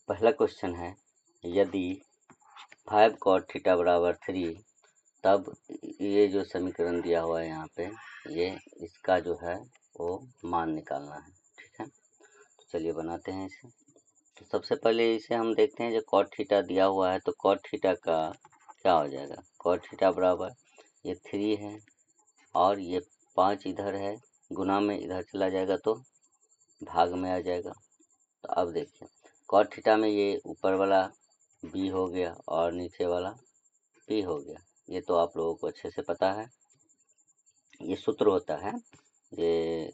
पहला क्वेश्चन है, यदि 5 cot थीटा बराबर 3, तब ये जो समीकरण दिया हुआ है यहाँ पे, ये इसका जो है वो मान निकालना है। ठीक है, तो चलिए बनाते हैं इसे। तो सबसे पहले इसे हम देखते हैं, जो cot थीटा दिया हुआ है तो cot थीटा का क्या हो जाएगा। cot थीटा बराबर ये 3 है और ये 5 इधर है, गुना में इधर चला जाएगा तो भाग में आ जाएगा। तो अब देखिए, cot थीटा में ये ऊपर वाला b हो गया और नीचे वाला p हो गया। ये तो आप लोगों को अच्छे से पता है, ये सूत्र होता है, ये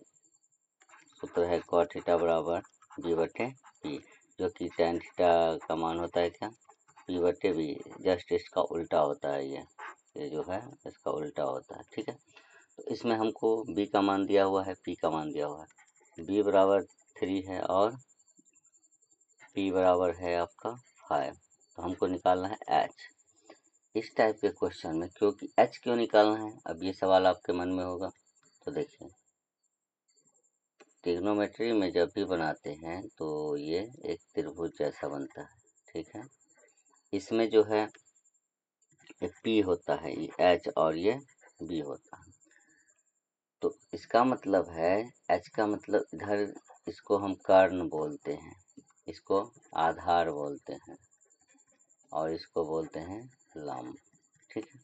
सूत्र है cot थीटा बराबर b बटे p, जो कि tan थीटा का मान होता है क्या, p बटे b। जस्ट इसका उल्टा होता है, ये जो है इसका उल्टा होता है। ठीक है, तो इसमें हमको b का मान दिया हुआ है, p का मान दिया हुआ है। b बराबर 3 है और p बराबर है आपका 5। तो हमको निकालना है h। इस टाइप के क्वेश्चन में क्योंकि h क्यों निकालना है, अब ये सवाल आपके मन में होगा। तो देखिए, ट्रिग्नोमेट्री में जब भी बनाते हैं तो ये एक त्रिभुज जैसा बनता है। ठीक है, इसमें जो है ये p होता है, ये h और ये b होता है। तो इसका मतलब है, h का मतलब इधर इसको हम कर्ण बोलते हैं, इसको आधार बोलते हैं और इसको बोलते हैं लंब। ठीक है,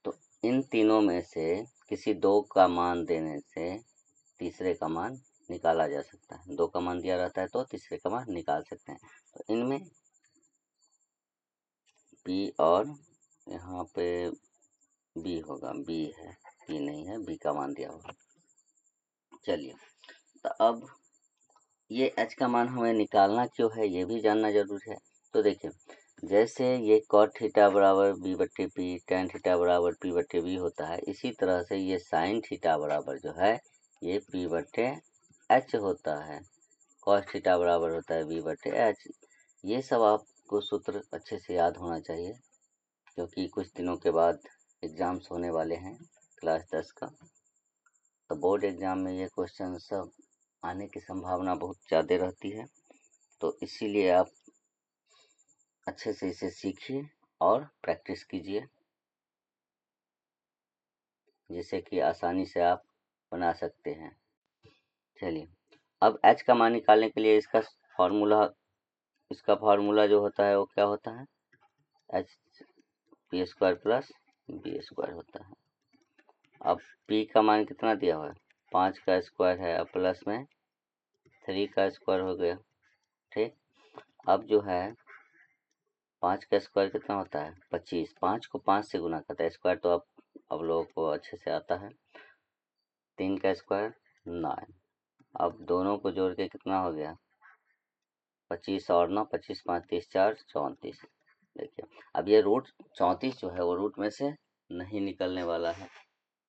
तो इन तीनों में से किसी दो का मान देने से तीसरे का मान निकाला जा सकता है। दो का मान दिया रहता है तो तीसरे का मान निकाल सकते हैं। तो इनमें p और यहाँ पे b होगा, b है, p नहीं है, b का मान दिया होगा। चलिए, तो अब ये h का मान हमें निकालना क्यों है, ये भी जानना जरूरी है। तो देखिए, जैसे ये cot थीटा बराबर b बट्टे p, tan थीटा बराबर p बट्टे b होता है, इसी तरह से ये sin थीटा बराबर जो है ये p बट्टे h होता है। cos थीटा बराबर होता है b बट्टे h। ये सब आपको सूत्र अच्छे से याद होना चाहिए, क्योंकि कुछ दिनों के बाद एग्ज़ाम्स होने वाले हैं क्लास 10 का। तो बोर्ड एग्ज़ाम में ये क्वेश्चन सब आने की संभावना बहुत ज़्यादा रहती है। तो इसीलिए आप अच्छे से इसे सीखिए और प्रैक्टिस कीजिए, जिससे कि आसानी से आप बना सकते हैं। चलिए, अब h का मान निकालने के लिए इसका फार्मूला जो होता है वो क्या होता है, h p square plus b square होता है। अब p का मान कितना दिया हुआ है, 5 का स्क्वायर है, अब प्लस में 3 का स्क्वायर हो गया। ठीक, अब जो है 5 का स्क्वायर कितना होता है, 25। 5 को 5 से गुना करता है, स्क्वायर तो अब लोगों को अच्छे से आता है। 3 का स्क्वायर 9। अब दोनों को जोड़ के कितना हो गया, 25 और 9, 25 5 30 4 34। देखिए, अब ये रूट 34 जो है वो रूट में से नहीं निकलने वाला है।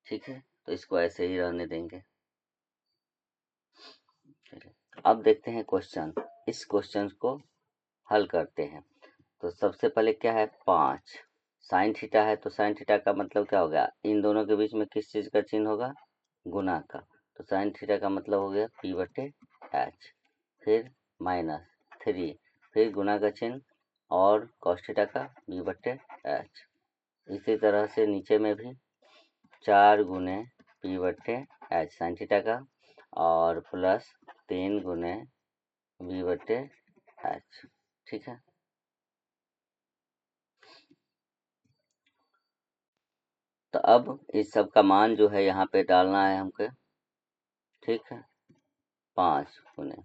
ठीक है, तो इसको ऐसे ही रहने देंगे। अब देखते हैं क्वेश्चन, इस क्वेश्चन को हल करते हैं। तो सबसे पहले क्या है, 5 साइन थीटा है, तो साइन थीटा का मतलब क्या हो गया, इन दोनों के बीच में किस चीज़ का चिन्ह होगा, गुना का। तो साइन थीटा का मतलब हो गया p बटे h, फिर माइनस 3, फिर गुना का चिन्ह और cos थीटा का b बटे h। इसी तरह से नीचे में भी 4 गुने p बटे h साइन थीटा का और प्लस 3 गुने b बटे h। ठीक है, तो अब इस सब का मान जो है यहाँ पे डालना है हमको। ठीक है, 5 गुने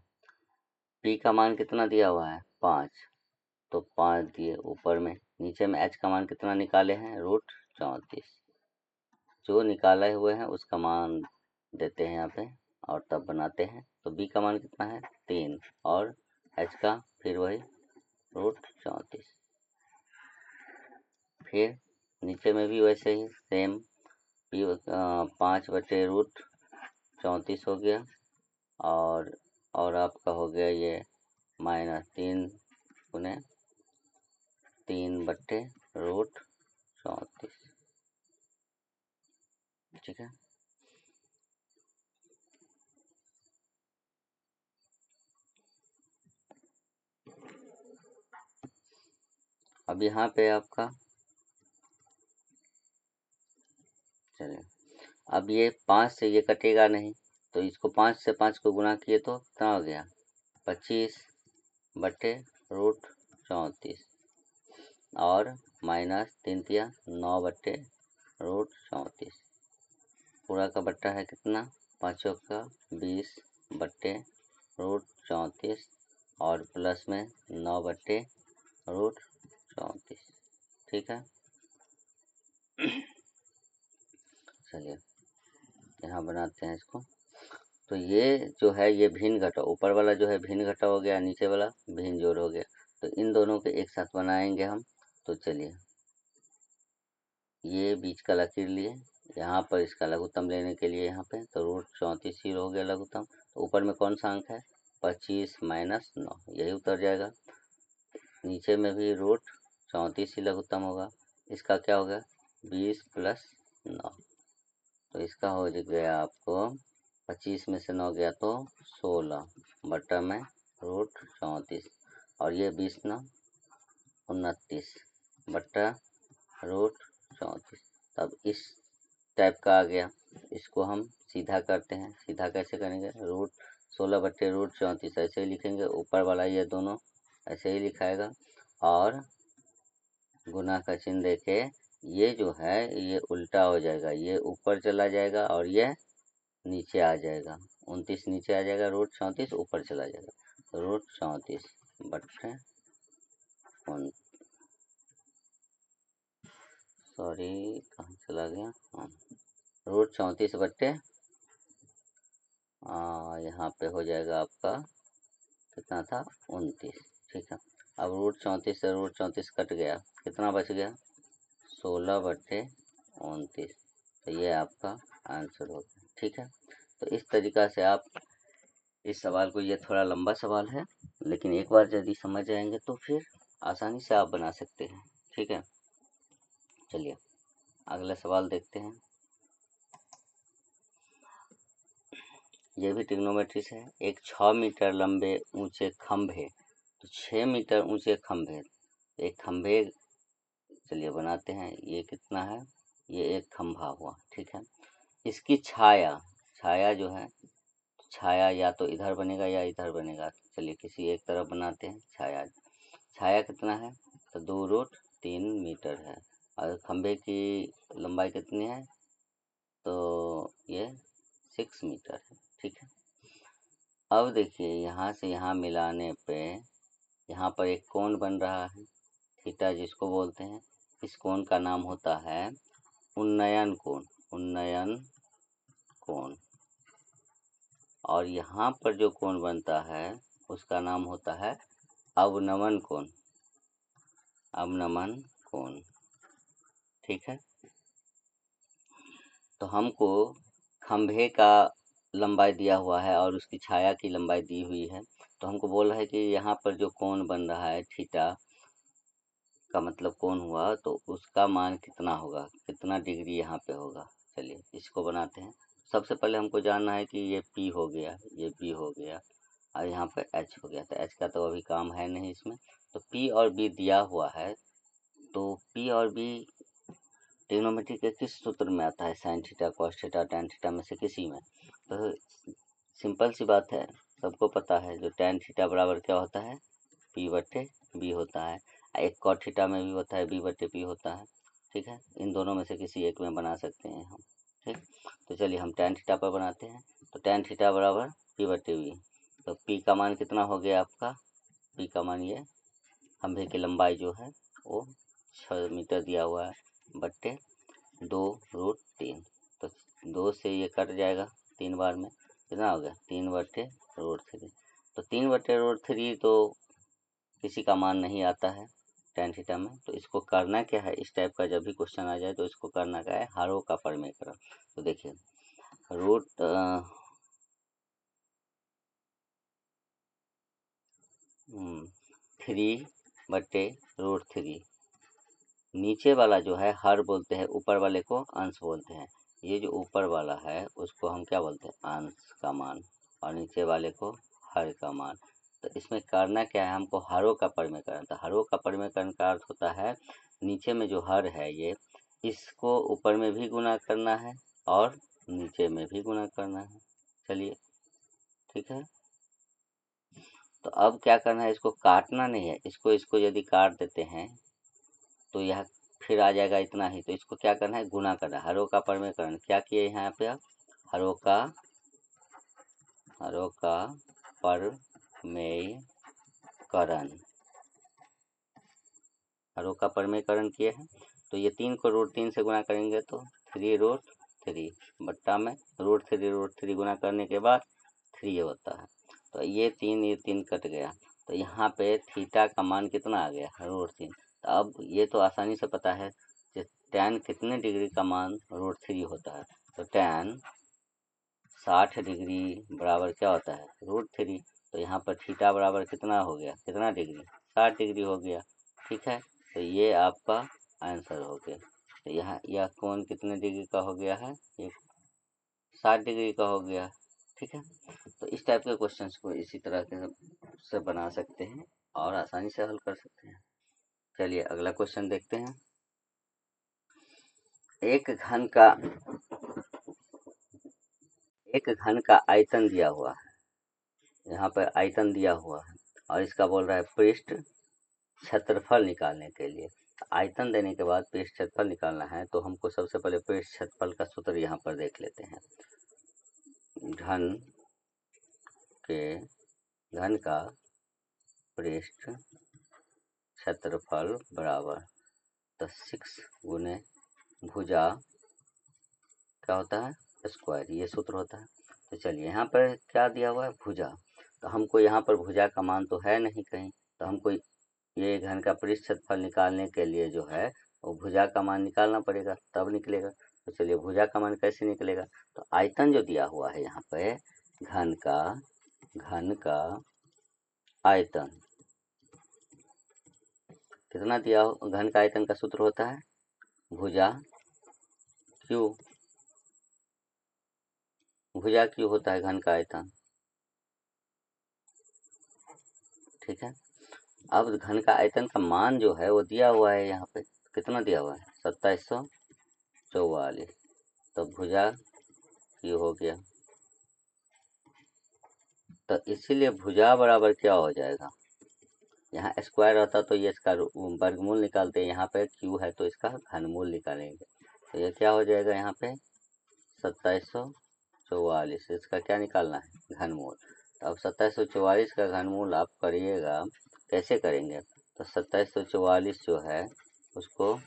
p का मान कितना दिया हुआ है, 5, तो 5 दिए ऊपर में। नीचे में h का मान कितना निकाले हैं, रूट 34। जो निकाले हुए हैं उसका मान देते हैं यहाँ पे और तब बनाते हैं। तो b का मान कितना है, 3, और h का फिर वही रूट 34। फिर नीचे में भी वैसे ही सेम, 5 बटे रूट 34 हो गया और आपका हो गया ये माइनस 3 गुने 3 बट्टे रूट 34। ठीक है, अब यहाँ पे आपका चलिए, अब ये 5 से ये कटेगा नहीं, तो इसको 5 से 5 को गुणा किए तो कितना हो गया 25 बटे रूट 34 और माइनस 3 तिया 9 बटे रूट 34, पूरा का बट्टा है कितना 5 का 20 बटे रूट 34 और प्लस में 9 बटे रूट 34। ठीक है, चलिए यहाँ बनाते हैं इसको। तो ये जो है ये भिन्न घटाव, ऊपर वाला जो है भिन्न घटाव हो गया, नीचे वाला भिन्न जोड़ हो गया, तो इन दोनों के एक साथ बनाएंगे हम। तो चलिए ये बीच का लकीर लिए, यहाँ पर इसका लघुत्तम लेने के लिए यहाँ पे तो रूट 34 ही हो गया लघुत्तम। तो ऊपर में कौन सा अंक है 25 माइनस 9, यही उतर जाएगा। नीचे में भी रूट 34 ही लघुत्तम होगा, इसका क्या होगा 20 प्लस 9, तो इसका हो गया आपको 25 में से 9 गया तो 16 बटा में रूट 34 और ये 20 9 29 बटा रूट 34। तब इस टाइप का आ गया, इसको हम सीधा करते हैं। सीधा कैसे करेंगे, रूट 16 बटे रूट 34 ऐसे ही लिखेंगे, ऊपर वाला ये दोनों ऐसे ही लिखाएगा और गुना का चिन्ह देके ये जो है ये उल्टा हो जाएगा, ये ऊपर चला जाएगा और ये नीचे आ जाएगा, 29 नीचे आ जाएगा, रूट 34 ऊपर चला जाएगा, रूट 34 बटे सॉरी कहाँ चला गया, हाँ रूट 34 बट्टे यहाँ पे हो जाएगा आपका कितना था 29। ठीक है, अब रूट 34 से रूट 34 कट गया, कितना बच गया 16 बट्टे 29, तो ये आपका आंसर हो गया। ठीक है, तो इस तरीक़ा से आप इस सवाल को, ये थोड़ा लंबा सवाल है लेकिन एक बार यदि समझ जाएंगे तो फिर आसानी से आप बना सकते हैं। ठीक है, चलिए अगला सवाल देखते हैं। ये भी ट्रिग्नोमेट्री से है। एक 6 मीटर लंबे ऊंचे खंभे, तो 6 मीटर ऊंचे खंभे, एक खंभे चलिए बनाते हैं, ये कितना है, ये एक खंभा हुआ। ठीक है, इसकी छाया, छाया जो है छाया या तो इधर बनेगा या इधर बनेगा, चलिए किसी एक तरफ बनाते हैं। छाया, छाया कितना है तो 2 रूट 3 मीटर है और खंभे की लंबाई कितनी है तो ये 6 मीटर है। ठीक है, अब देखिए यहाँ से यहाँ मिलाने पे यहाँ पर एक कोण बन रहा है थीटा जिसको बोलते हैं, इस कोण का नाम होता है उन्नयन कोण, उन्नयन कोण। और यहाँ पर जो कोण बनता है उसका नाम होता है अवनमन कोण, अवनमन कोण। ठीक है, तो हमको खंभे का लंबाई दिया हुआ है और उसकी छाया की लंबाई दी हुई है, तो हमको बोल रहा है कि यहाँ पर जो कोण बन रहा है थीटा का मतलब कोण हुआ, तो उसका मान कितना होगा, कितना डिग्री यहाँ पे होगा। चलिए इसको बनाते हैं। सबसे पहले हमको जानना है कि ये P हो गया, ये B हो गया और यहाँ पे H हो गया, तो H का तो अभी काम है नहीं इसमें, तो P और B दिया हुआ है, तो P और B ट्रिग्नोमेट्री के किस सूत्र में आता है, sine theta cos theta tan theta में से किसी में। तो सिंपल सी बात है, सबको पता है जो टैन थीटा बराबर क्या होता है P बटे B होता है, एक कॉट थीटा में भी होता है B बटे P होता है। ठीक है, इन दोनों में से किसी एक में बना सकते हैं हम। ठीक, तो चलिए हम टैन थीटा पर बनाते हैं, तो टैन थीटा बराबर P बटे B, तो P का मान कितना हो गया आपका, P का मान ये खंभे की लंबाई जो है वो 6 मीटर दिया हुआ है बट्टे 2 रूट 3, तो 2 से ये कट जाएगा 3 बार में, कितना हो गया 3 बट्टे रूट 3, तो 3 बट्टे रूट 3 तो किसी का मान नहीं आता है टैन थीटा में। तो इसको करना क्या है, इस टाइप का जब भी क्वेश्चन आ जाए तो इसको करना क्या है, हरों का परमेकरण। तो देखिए रूट 3 बट्टे रूट 3, नीचे वाला जो है हर बोलते हैं, ऊपर वाले को अंश बोलते हैं। ये जो ऊपर वाला है उसको हम क्या बोलते हैं अंश का मान, और नीचे वाले को हर का मान। तो इसमें करना क्या है, हमको हरों का परिमेयकरण। तो हरों का परिमेयकरण का अर्थ होता है नीचे में जो हर है ये, इसको ऊपर में भी गुना करना है और नीचे में भी गुना करना है। चलिए ठीक है, तो अब क्या करना है, इसको काटना नहीं है, इसको यदि काट देते हैं तो यह फिर आ जाएगा इतना ही। तो इसको क्या करना है, गुना करना है। हरों का परिमेयकरण क्या किए यहाँ पे आप, हरों का परिमेयकरण, हरों का परिमेयकरण किए हैं। तो ये 3 को √3 से गुना करेंगे तो 3√3 बट्टा में √3 गुना करने के बाद 3 होता है। तो ये 3 कट गया। तो यहाँ पे थीटा का मान कितना आ गया, √3। तो अब ये तो आसानी से पता है कि tan कितने डिग्री का मान √3 होता है। तो tan 60 डिग्री बराबर क्या होता है, √3। तो यहाँ पर थीटा बराबर कितना हो गया, कितना डिग्री, 60 डिग्री हो गया। ठीक है, तो ये आपका आंसर हो गया। तो यहाँ यह कोण कितने डिग्री का हो गया है, ये 60 डिग्री का हो गया। ठीक है, तो इस टाइप के क्वेश्चंस को इसी तरह के से बना सकते हैं और आसानी से हल कर सकते हैं। चलिए अगला क्वेश्चन देखते हैं। एक घन का आयतन दिया हुआ है, यहाँ पर आयतन दिया हुआ है और इसका बोल रहा है पृष्ठ क्षेत्रफल निकालने के लिए। आयतन देने के बाद पृष्ठ क्षेत्रफल निकालना है, तो हमको सबसे पहले पृष्ठ क्षेत्रफल का सूत्र यहाँ पर देख लेते हैं। घन का पृष्ठ क्षेत्रफल बराबर 6 गुने भुजा क्या होता है, स्क्वायर, ये सूत्र होता है। तो चलिए यहाँ पर क्या दिया हुआ है, भुजा। तो हमको यहाँ पर भुजा का मान तो है नहीं कहीं, तो हमको ये घन का पृष्ठ क्षेत्रफल निकालने के लिए जो है वो भुजा का मान निकालना पड़ेगा, तब निकलेगा। तो चलिए भुजा का मान कैसे निकलेगा, तो आयतन जो दिया हुआ है यहाँ पे घन का आयतन कितना दिया हो, घन का आयतन का सूत्र होता है भुजा क्यू होता है घन का आयतन। ठीक है, अब घन का आयतन का मान जो है वो दिया हुआ है यहाँ पे, कितना दिया हुआ है 2744। तो भुजा क्यू हो गया। तो इसीलिए भुजा बराबर क्या हो जाएगा, यहाँ स्क्वायर रहता तो ये इसका वर्गमूल निकालते, यहाँ पे क्यू है तो इसका घनमूल निकालेंगे। तो ये क्या हो जाएगा, यहाँ पे 2744, इसका क्या निकालना है, घनमूल। तो अब 2744 का घनमूल आप करिएगा, कैसे करेंगे, तो 2744 जो है उसको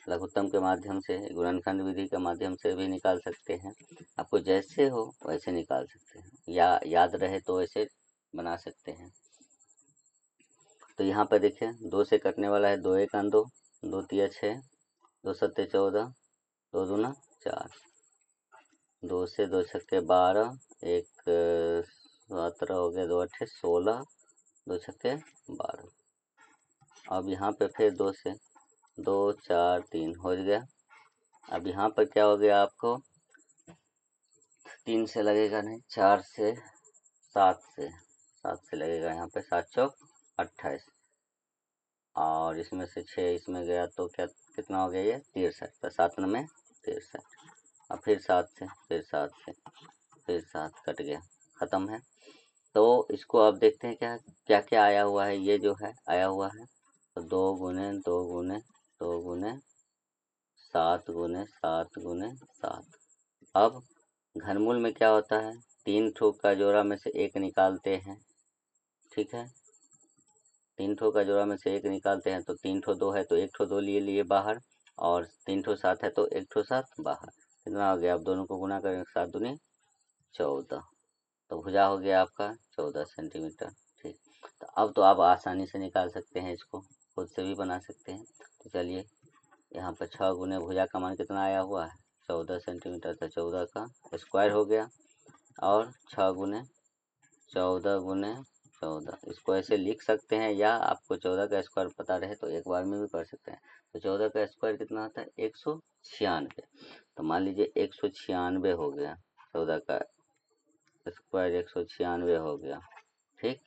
लघुत्तम के माध्यम से, गुणनखंड विधि के माध्यम से भी निकाल सकते हैं। आपको जैसे हो वैसे निकाल सकते हैं, या याद रहे तो वैसे बना सकते हैं। तो यहाँ पर देखिए 2 से कटने वाला है, 2 1 2, 2 3 6, 2 7 14, 2 दूना 4, 2 से 2 छक्के 12, 1 17 हो गया, 2 8 16, 2 छक्के 12। अब यहाँ पे फिर 2 से 2 4 3 हो गया। अब यहाँ पर क्या हो गया, आपको 3 से लगेगा नहीं, 4 से 7 से लगेगा, यहाँ पे 7 चौक 28, और इसमें से 6 इसमें गया तो क्या कितना हो गया, ये 63। तो 7 में 63। अब फिर 7 से, फिर 7 से, फिर 7 कट गया, ख़त्म है। तो इसको अब देखते हैं क्या क्या आया हुआ है। ये जो है आया हुआ है तो 2 गुने 2 गुने 2 गुने 7 गुने 7 गुने 7। अब घनमूल में क्या होता है, 3 ठो का जोड़ा में से एक निकालते हैं। ठीक है, 3 ठो का जोड़ा में से एक निकालते हैं, तो 3 ठो 2 है तो 1 ठो 2 लिए बाहर, और 3 ठो 7 है तो 1 ठो 7 बाहर। कितना हो गया, अब दोनों को गुना करेंगे, 7 दूनी 14। तो भुजा हो गया आपका 14 सेंटीमीटर। ठीक, तो अब तो आप आसानी से निकाल सकते हैं, इसको खुद से भी बना सकते हैं। तो चलिए यहाँ पर 6 गुने भुजा का मान कितना आया हुआ है, 14 सेंटीमीटर। तो 14 का स्क्वायर हो गया, और 6 गुने 14 गुने 14, इसको ऐसे लिख सकते हैं, या आपको 14 का स्क्वायर पता रहे तो एक बार में भी कर सकते हैं। तो 14 का स्क्वायर कितना होता है, 196। तो मान लीजिए 196 हो गया, 14 का स्क्वायर 196 हो गया। ठीक।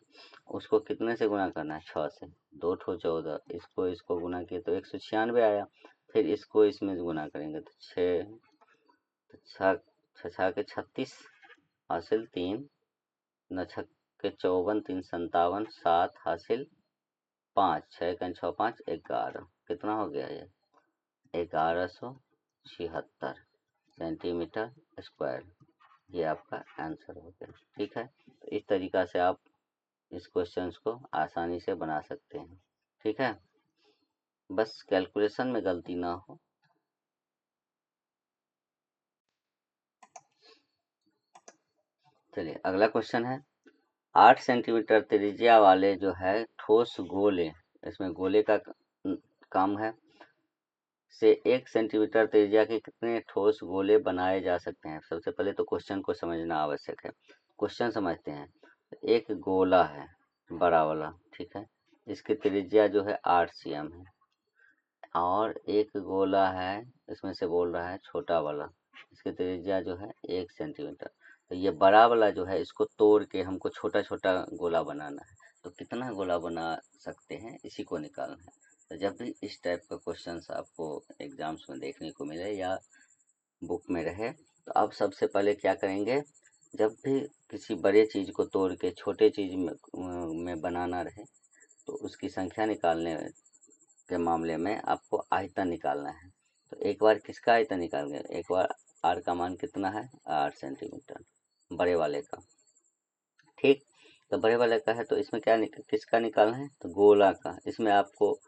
उसको कितने से गुना करना है, 6 से, 2 ठो 14, इसको गुना किए तो 196 आया। फिर इसको इसमें गुना करेंगे तो 6, तो 6 के 36 हासिल 3, 9 के 54, 3 57, 7 हासिल 5, 6 का 6 5 11, कितना हो गया ये 1176 सेंटीमीटर स्क्वायर। ये आपका आंसर हो गया। ठीक है, तो इस तरीक़ा से आप इस क्वेश्चंस को आसानी से बना सकते हैं। ठीक है, बस कैलकुलेशन में गलती ना हो। चलिए अगला क्वेश्चन है, 8 सेंटीमीटर त्रिज्या वाले जो है ठोस गोले, इसमें गोले का काम है, से 1 सेंटीमीटर त्रिज्या के कितने ठोस गोले बनाए जा सकते हैं। सबसे पहले तो क्वेश्चन को समझना आवश्यक है। क्वेश्चन समझते हैं। एक गोला है बड़ा वाला, ठीक है, इसकी त्रिज्या जो है 8 cm है, और एक गोला है इसमें से बोल रहा है छोटा वाला, इसकी त्रिज्या जो है 1 सेंटीमीटर। तो ये बड़ा वाला जो है इसको तोड़ के हमको छोटा छोटा गोला बनाना है। तो कितना गोला बना सकते हैं इसी को निकालना है। तो जब भी इस टाइप का क्वेश्चन आपको एग्जाम्स में देखने को मिले या बुक में रहे, तो आप सबसे पहले क्या करेंगे, जब भी किसी बड़े चीज़ को तोड़ के छोटे चीज़ में बनाना रहे, तो उसकी संख्या निकालने के मामले में आपको आयतन निकालना है। तो एक बार किसका आयतन निकालेंगे, एक बार आर का मान कितना है 8 सेंटीमीटर बड़े वाले का। ठीक, तो बड़े वाले का है तो इसमें क्या किसका निकालना है, तो गोला का। इसमें आपको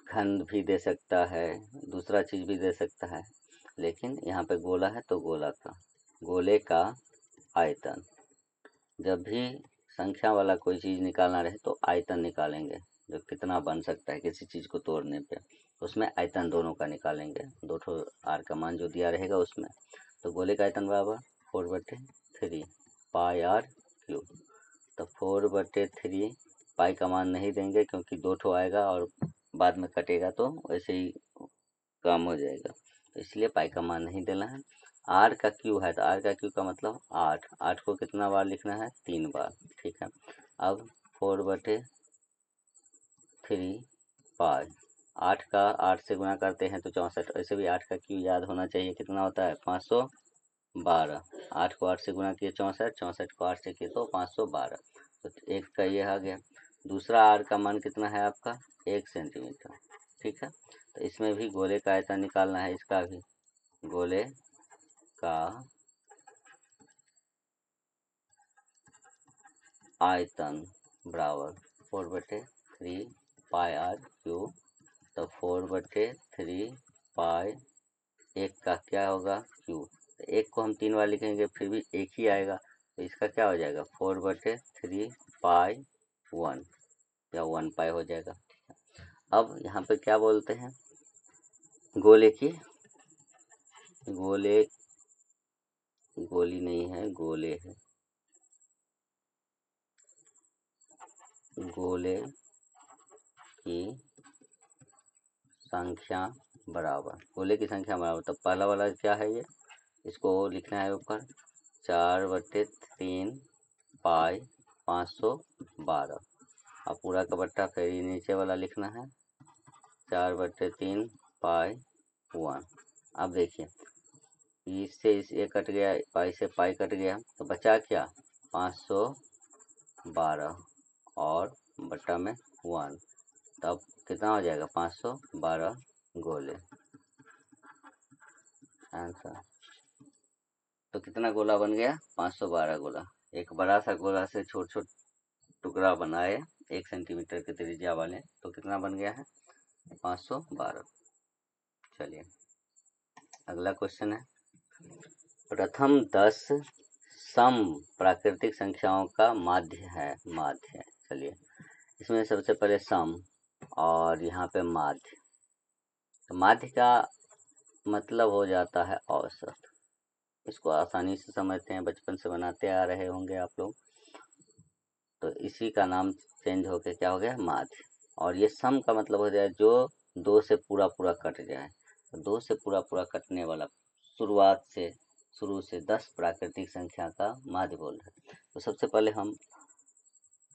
खंड भी दे सकता है, दूसरा चीज़ भी दे सकता है, लेकिन यहाँ पे गोला है तो गोला का, गोले का आयतन। जब भी संख्या वाला कोई चीज़ निकालना रहे तो आयतन निकालेंगे, जो कितना बन सकता है किसी चीज़ को तोड़ने पे, उसमें आयतन दोनों का निकालेंगे, दो ठो आर का मान जो दिया रहेगा उसमें। तो गोले का आयतन बराबर 4/3 पाई आर क्यूब। तो 4/3 पाई का मान नहीं देंगे क्योंकि 2 ठो आएगा और बाद में कटेगा तो वैसे ही कम हो जाएगा, तो इसलिए पाई का मान नहीं देना है। आर का क्यू है तो आर का क्यू का मतलब 8, 8 को कितना बार लिखना है, 3 बार। ठीक है, अब 4/3 पाई, 8 का 8 से गुना करते हैं तो 64, ऐसे भी 8 का क्यू याद होना चाहिए, कितना होता है 512। 8 को 8 से गुना किए 64, 64 को 8 से किए तो 512। तो एक का ये आ गया। दूसरा आर का मान कितना है आपका 1 सेंटीमीटर। ठीक है, तो इसमें भी गोले का आयतन निकालना है, इसका भी गोले का आयतन बराबर 4/3 पाई आर क्यूब। तो 4/3 पाई, एक का क्या होगा क्यूब, तो एक को हम 3 बार लिखेंगे फिर भी एक ही आएगा, तो इसका क्या हो जाएगा 4/3 पाई 1 या 1 पाई हो जाएगा। अब यहाँ पे क्या बोलते हैं, गोले की, गोले, गोली नहीं है गोले है, गोले की संख्या बराबर, गोले की संख्या बराबर, तो पहला वाला क्या है ये, इसको लिखना है ऊपर 4/3 पाई 512, अब पूरा का बट्टा फिर नीचे वाला लिखना है 4/3 पाई 1। अब देखिए इससे इस ये कट गया, पाई से पाई कट गया, तो बचा क्या 512 और बट्टा में 1, तब कितना हो जाएगा 512 गोले आंसर। तो कितना गोला बन गया 512 गोला। एक बड़ा सा गोला से छोट छोट टुकड़ा बनाए 1 सेंटीमीटर के त्रिज्या वाले, तो कितना बन गया है 512। चलिए अगला क्वेश्चन है, प्रथम 10 सम प्राकृतिक संख्याओं का माध्य है, माध्य है। चलिए इसमें सबसे पहले सम और यहाँ पे माध्य, तो माध्य का मतलब हो जाता है औसत, इसको आसानी से समझते हैं, बचपन से बनाते आ रहे होंगे आप लोग, तो इसी का नाम चेंज होके क्या हो गया माध्य। और ये सम का मतलब हो जाए जो 2 से पूरा पूरा कट जाए, तो 2 से पूरा पूरा कटने वाला शुरू से 10 प्राकृतिक संख्या का माध्य बोल रहे हैं। तो सबसे पहले हम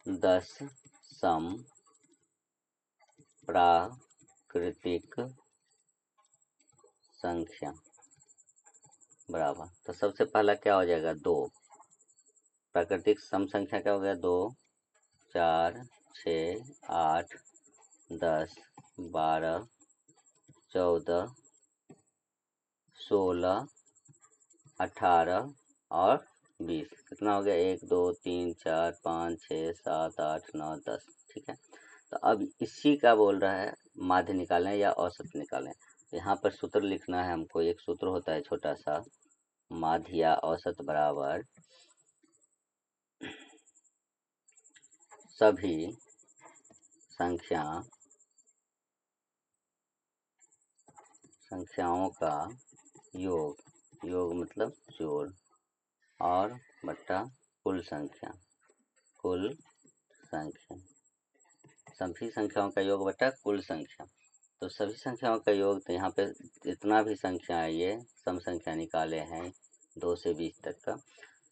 10 सम प्राकृतिक संख्या बराबर, तो सबसे पहला क्या हो जाएगा 2। प्राकृतिक सम संख्या क्या हो गया 2, 4, 6, 8, 10, 12, 14, 16, 18 और 20। कितना हो गया 1, 2, 3, 4, 5, 6, 7, 8, 9, 10। ठीक है, तो अब इसी का बोल रहा है माध्य निकालें या औसत निकालें। यहाँ पर सूत्र लिखना है हमको। एक सूत्र होता है छोटा सा, माध्य या औसत बराबर सभी संख्याओं का योग, योग मतलब जोड़, और बट्टा कुल संख्या, सभी संख्याओं का योग बट्टा कुल संख्या। तो सभी संख्याओं का योग, तो यहाँ पे जितना भी संख्या है ये सम संख्या निकाले हैं 2 से 20 तक का,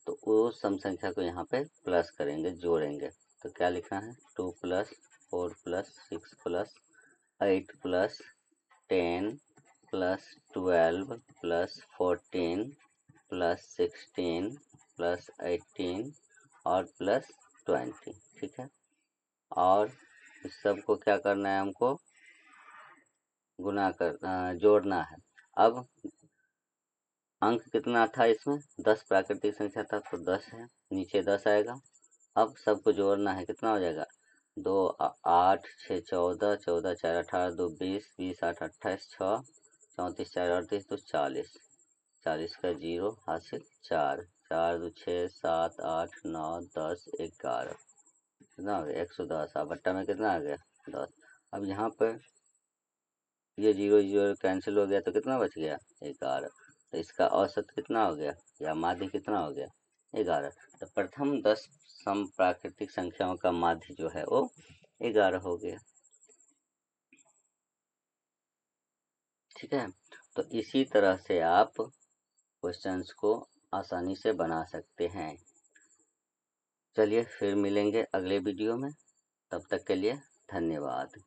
तो वो सम संख्या को यहाँ पे प्लस करेंगे, जोड़ेंगे। तो क्या लिखना है 2 + 4 + 6 + 8 + 10 + 12 + 14 + 16 + 18 और +20। ठीक है, और इस सब को क्या करना है हमको जोड़ना है। अब अंक कितना था इसमें 10 प्राकृतिक संख्या था, तो 10 है, नीचे 10 आएगा। अब सबको जोड़ना है, कितना हो जाएगा 2 8 6 14, 14 4 18, 2 20, 20 8 28, 6 34 4 38, तो 40, 40 का 0 हासिल 4, 4 2 6 7 8 9 10 11, कितना हो गया 110। अब बट्टा में कितना आ गया 10। अब यहाँ पर ये 0 0 कैंसिल हो गया, तो कितना बच गया 11। तो इसका औसत कितना हो गया या माध्य कितना हो गया 11। तो प्रथम 10 सम प्राकृतिक संख्याओं का माध्य जो है वो 11 हो गया। ठीक है, तो इसी तरह से आप क्वेश्चंस को आसानी से बना सकते हैं। चलिए फिर मिलेंगे अगले वीडियो में, तब तक के लिए धन्यवाद।